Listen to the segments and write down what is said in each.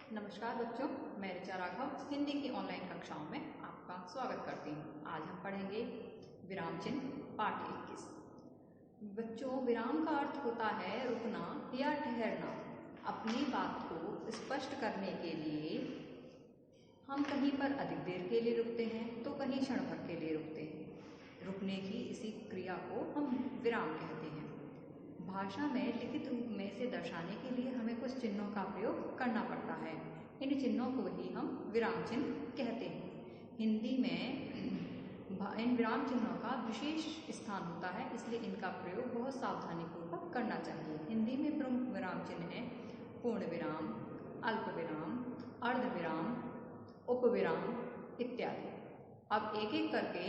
नमस्कार बच्चों, मैं ऋचा राघव हिंदी की ऑनलाइन कक्षाओं में आपका स्वागत करती हूँ। आज हम पढ़ेंगे विराम चिन्ह पाठ 21। बच्चों, विराम का अर्थ होता है रुकना या ठहरना। अपनी बात को स्पष्ट करने के लिए हम कहीं पर अधिक देर के लिए रुकते हैं तो कहीं क्षण भर के लिए रुकते हैं। रुकने की इसी क्रिया को हम विराम कहते हैं। भाषा में लिखित रूप में से दर्शाने के लिए हमें कुछ चिन्हों का प्रयोग करना पड़ता है। इन चिन्हों को ही हम विराम चिन्ह कहते हैं। हिंदी में इन विराम चिन्हों का विशेष स्थान होता है, इसलिए इनका प्रयोग बहुत सावधानीपूर्वक करना चाहिए। हिंदी में प्रमुख विराम चिन्ह हैं पूर्ण विराम, अल्प विराम, अर्ध विराम, उपविराम इत्यादि। अब एक एक करके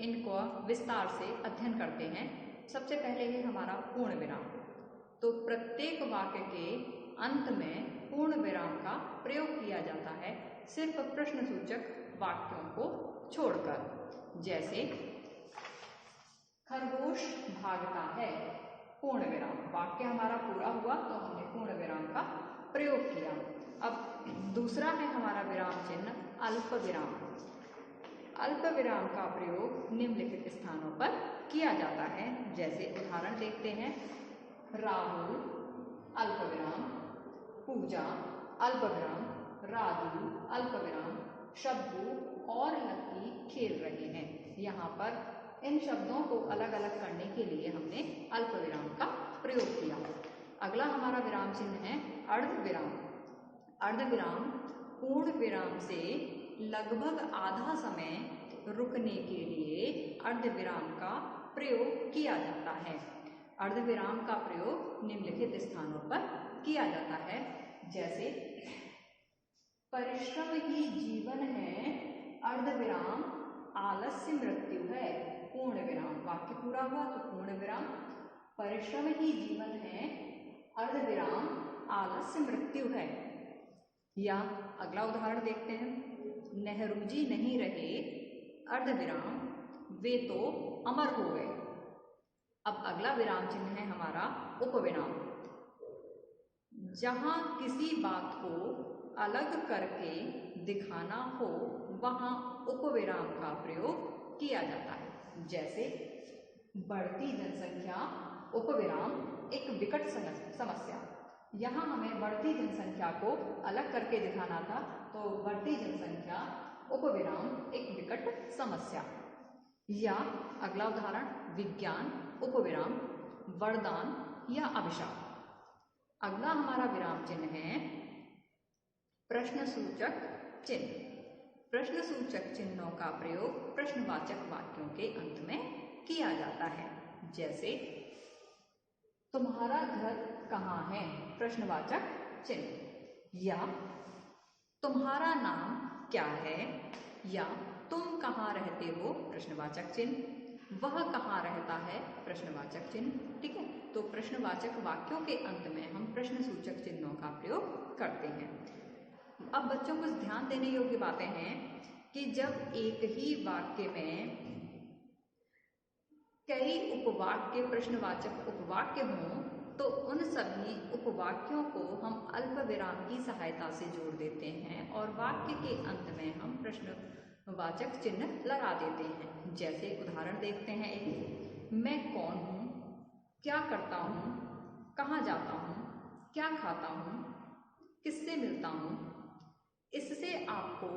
इनको विस्तार से अध्ययन करते हैं। सबसे पहले है हमारा पूर्ण विराम। तो प्रत्येक वाक्य के अंत में पूर्ण विराम का प्रयोग किया जाता है, सिर्फ प्रश्नसूचक वाक्यों को छोड़कर। जैसे खरगोश भागता है, पूर्ण विराम। वाक्य हमारा पूरा हुआ तो हमने पूर्ण विराम का प्रयोग किया। अब दूसरा है हमारा विराम चिन्ह अल्प विराम। अल्प विराम का प्रयोग निम्नलिखित स्थानों पर किया जाता है। जैसे उदाहरण देखते हैं, राहुल अल्प विराम, पूजा अल्प विराम, राजू अल्प विराम, शब्बू और लक्की खेल रहे हैं। यहाँ पर इन शब्दों को अलग अलग करने के लिए हमने अल्प विराम का प्रयोग किया। अगला हमारा विराम चिन्ह है अर्ध विराम। अर्ध विराम पूर्ण विराम से लगभग आधा समय रुकने के लिए अर्ध विराम का प्रयोग किया जाता है। अर्ध विराम का प्रयोग निम्नलिखित स्थानों पर किया जाता है। जैसे परिश्रम ही जीवन है, अर्ध विराम आलस्य मृत्यु है, पूर्ण विराम। वाक्य पूरा हुआ तो पूर्ण विराम। परिश्रम ही जीवन है, अर्ध विराम आलस्य मृत्यु है। या अगला उदाहरण देखते हैं, नेहरू जी नहीं रहे, अर्ध विराम वे तो अमर हो गए। अब अगला विराम चिन्ह है हमारा उपविराम। जहां किसी बात को अलग करके दिखाना हो वहां उपविराम का प्रयोग किया जाता है। जैसे बढ़ती जनसंख्या उपविराम एक विकट समस्या। यहाँ हमें बढ़ती जनसंख्या को अलग करके दिखाना था, तो बढ़ती जनसंख्या उपविराम एक विकट समस्या। या अगला उदाहरण विज्ञान उपविराम वरदान या अभिशाप। अगला हमारा विराम चिन्ह है प्रश्नसूचक चिन्ह। प्रश्नसूचक चिन्हों का प्रयोग प्रश्नवाचक वाक्यों के अंत में किया जाता है। जैसे तुम्हारा घर कहाँ है, प्रश्नवाचक चिन्ह। या तुम्हारा नाम क्या है, या तुम कहाँ रहते हो, प्रश्नवाचक चिन्ह। वह कहाँ रहता है, प्रश्नवाचक चिन्ह। ठीक है, तो प्रश्नवाचक वाक्यों के अंत में हम प्रश्नसूचक चिन्हों का प्रयोग करते हैं। अब बच्चों कुछ ध्यान देने योग्य बातें हैं कि जब एक ही वाक्य में कई उपवाक्य प्रश्नवाचक उपवाक्य हों तो उन सभी उपवाक्यों को हम अल्प विराम की सहायता से जोड़ देते हैं और वाक्य के अंत में हम प्रश्नवाचक चिन्ह लगा देते हैं। जैसे उदाहरण देखते हैं, एक मैं कौन हूँ, क्या करता हूँ, कहाँ जाता हूँ, क्या खाता हूँ, किससे मिलता हूँ, इससे आपको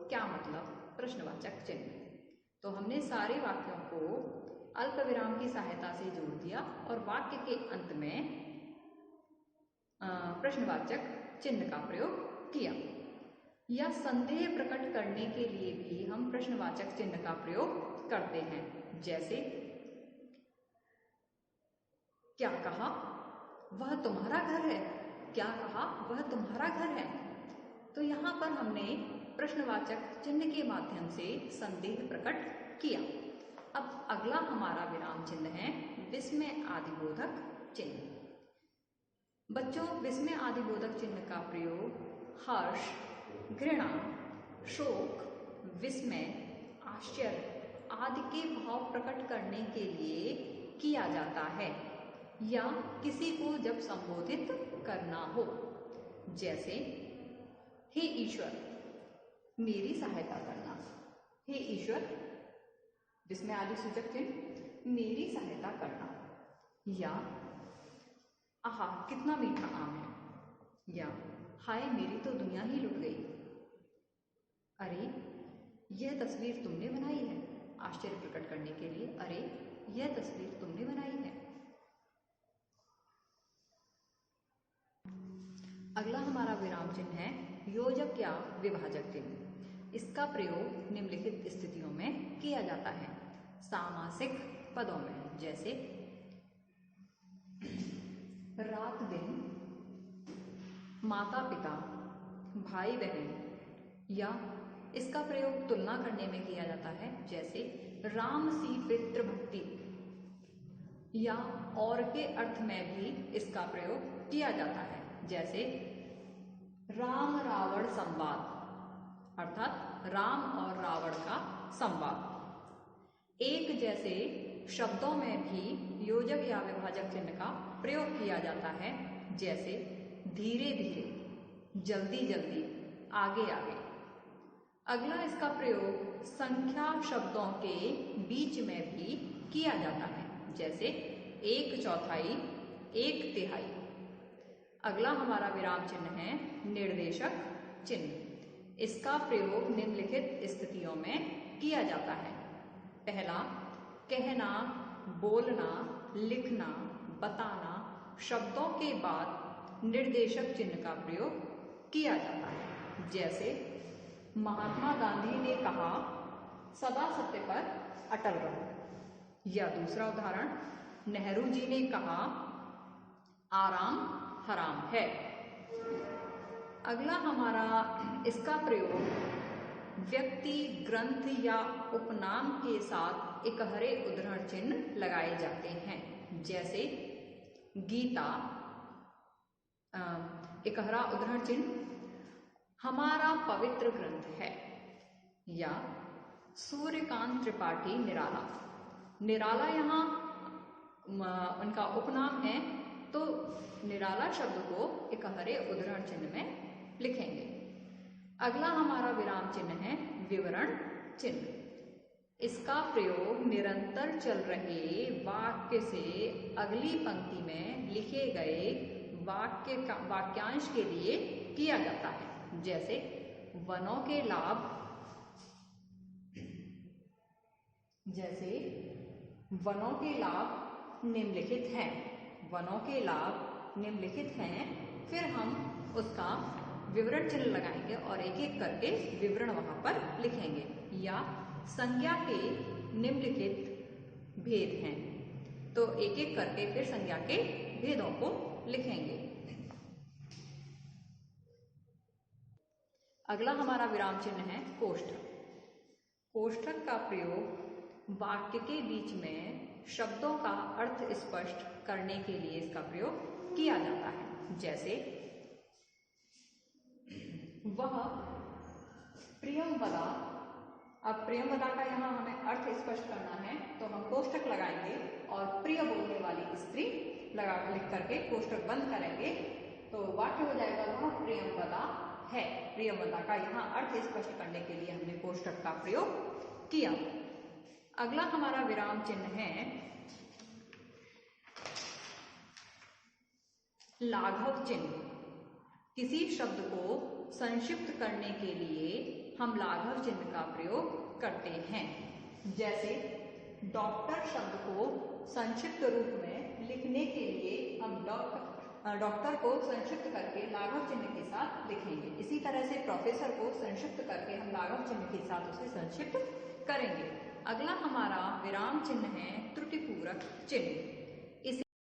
क्या मतलब, प्रश्नवाचक चिन्ह। तो हमने सारे वाक्यों को अल्प विराम की सहायता से जोड़ दिया और वाक्य के अंत में प्रश्नवाचक चिन्ह का प्रयोग किया। या संदेह प्रकट करने के लिए भी हम प्रश्नवाचक चिन्ह का प्रयोग करते हैं। जैसे क्या कहा, वह तुम्हारा घर है, क्या कहा, वह तुम्हारा घर है। तो यहाँ पर हमने प्रश्नवाचक चिन्ह के माध्यम से संदेह प्रकट किया। अब अगला हमारा विराम चिन्ह है विस्मय आदिबोधक चिन्ह। बच्चों, विस्मय आदिबोधक चिन्ह का प्रयोग हर्ष, घृणा, शोक, विस्मय, आश्चर्य आदि के भाव प्रकट करने के लिए किया जाता है या किसी को जब संबोधित करना हो। जैसे हे ईश्वर मेरी सहायता करना। हे ईश्वर जिसमें आदि सूचक चिन्ह मेरी सहायता करना। या आहा कितना मीठा आम है। या हाय मेरी तो दुनिया ही लुट गई। अरे यह तस्वीर तुमने बनाई है। आश्चर्य प्रकट करने के लिए अरे यह तस्वीर तुमने बनाई है। अगला हमारा विराम चिन्ह है योजक या विभाजक चिन्ह। इसका प्रयोग निम्नलिखित स्थितियों में किया जाता है। सामासिक पदों में, जैसे रात दिन, माता पिता, भाई बहन। या इसका प्रयोग तुलना करने में किया जाता है, जैसे राम सी पितृभक्ति। या और के अर्थ में भी इसका प्रयोग किया जाता है, जैसे राम रावण संवाद, अर्थात राम और रावण का संवाद। एक जैसे शब्दों में भी योजक या विभाजक चिन्ह का प्रयोग किया जाता है, जैसे धीरे धीरे, जल्दी जल्दी, आगे आगे। अगला इसका प्रयोग संख्या शब्दों के बीच में भी किया जाता है, जैसे एक चौथाई, एक तिहाई। अगला हमारा विराम चिन्ह है निर्देशक चिन्ह। इसका प्रयोग निम्नलिखित स्थितियों में किया जाता है। पहला, कहना, बोलना, लिखना, बताना शब्दों के बाद निर्देशक चिन्ह का प्रयोग किया जाता है, जैसे महात्मा गांधी ने कहा सदा सत्य पर अटल रहो। या दूसरा उदाहरण, नेहरू जी ने कहा आराम हराम है। अगला हमारा इसका प्रयोग व्यक्ति, ग्रंथ या उपनाम के साथ इकहरे उद्धरण चिन्ह लगाए जाते हैं, जैसे गीता, इकहरा उद्धरण चिन्ह हमारा पवित्र ग्रंथ है। या सूर्यकांत त्रिपाठी निराला। निराला यहाँ उनका उपनाम है, तो निराला शब्द को इकहरे उद्धरण चिन्ह में लिखेंगे। अगला हमारा विराम चिन्ह है विवरण चिन्ह। इसका प्रयोग निरंतर चल रहे वाक्य से अगली पंक्ति में लिखे गए वाक्यांश के लिए किया जाता है, जैसे वनों के लाभ, निम्नलिखित हैं। वनों के लाभ निम्नलिखित हैं। फिर हम उसका विवरण चिन्ह लगाएंगे और एक एक करके विवरण वहां पर लिखेंगे। या संज्ञा के निम्नलिखित भेद हैं, तो एक एक करके फिर संज्ञा के भेदों को लिखेंगे। अगला हमारा विराम चिन्ह है कोष्ठक। कोष्ठक का प्रयोग वाक्य के बीच में शब्दों का अर्थ स्पष्ट करने के लिए इसका प्रयोग किया जाता है, जैसे वह प्रियंवदा। अब प्रियंवदा का यहाँ हमें अर्थ स्पष्ट करना है, तो हम कोष्ठक लगाएंगे और प्रिय बोलने वाली स्त्री लिख करके कोष्ठक बंद करेंगे, तो वाक्य हो जाएगा वह प्रियंवदा है। प्रियंवदा का यहाँ अर्थ स्पष्ट करने के लिए हमने कोष्ठक का प्रयोग किया। अगला हमारा विराम चिन्ह है लाघव चिन्ह। किसी शब्द को संक्षिप्त करने के लिए हम लाघव चिन्ह का प्रयोग करते हैं, जैसे डॉक्टर शब्द को संक्षिप्त रूप में लिखने के लिए हम डॉक्टर को संक्षिप्त करके लाघव चिन्ह के साथ लिखेंगे। इसी तरह से प्रोफेसर को संक्षिप्त करके हम लाघव चिन्ह के साथ उसे संक्षिप्त करेंगे। अगला हमारा विराम चिन्ह है त्रुटिपूरक चिन्ह।